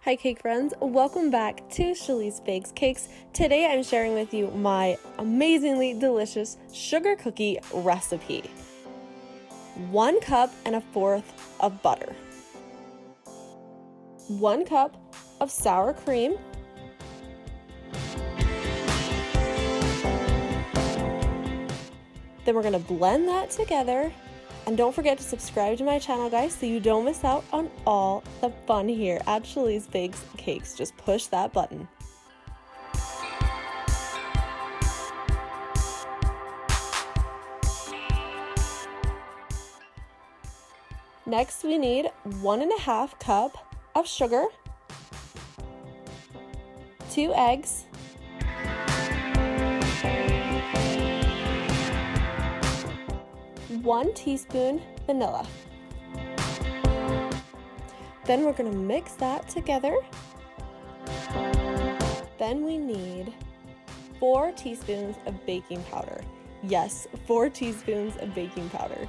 Hi cake friends, welcome back to Chaleese Bakes Cakes. Today I'm sharing with you my amazingly delicious sugar cookie recipe. 1 cup and 1/4 of butter. 1 cup of sour cream. Then we're going to blend that together. And don't forget to subscribe to my channel, guys, so you don't miss out on all the fun here at Chaleese Bakes Cakes. Just push that button. Next, we need 1½ cup of sugar, 2 eggs, 1 teaspoon vanilla. Then we're going to mix that together. Then we need 4 teaspoons of baking powder. Yes, 4 teaspoons of baking powder.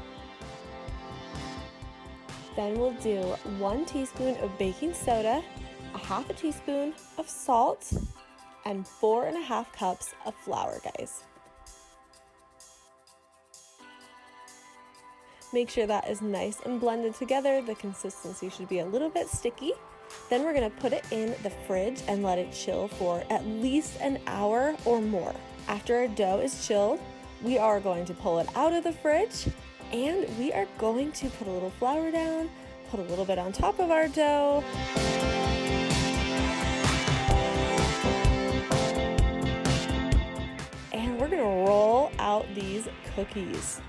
Then we'll do 1 teaspoon of baking soda, 1/2 teaspoon of salt, and 4½ cups of flour, guys. Make sure that is nice and blended together. The consistency should be a little bit sticky. Then we're going to put it in the fridge and let it chill for at least an hour or more. After our dough is chilled, we are going to pull it out of the fridge and we are going to put a little flour down, put a little bit on top of our dough. And we're going to roll out these cookies.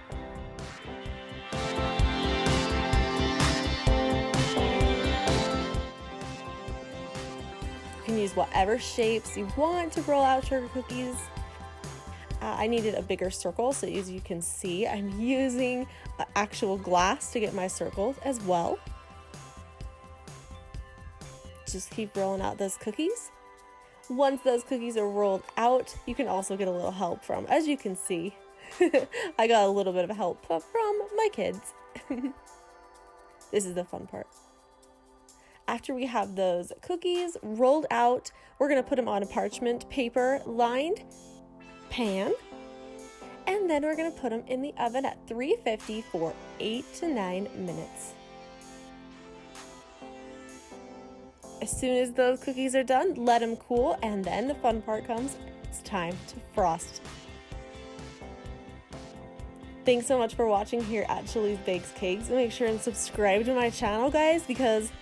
You can use whatever shapes you want to roll out sugar cookies. I needed a bigger circle, so as you can see, I'm using actual glass to get my circles as well. Just keep rolling out those cookies. Once those cookies are rolled out, you can also get a little help from, as you can see, I got a little bit of help from my kids. This is the fun part. After we have those cookies rolled out, we're going to put them on a parchment paper lined pan, and then we're going to put them in the oven at 350 for 8 to 9 minutes. As soon as those cookies are done, let them cool, and then the fun part comes. It's time to frost. Thanks so much for watching here at Chaleese Bakes Cakes. Make sure and subscribe to my channel, guys, because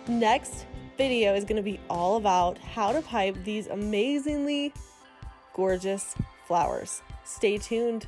next video is going to be all about how to pipe these amazingly gorgeous flowers. Stay tuned.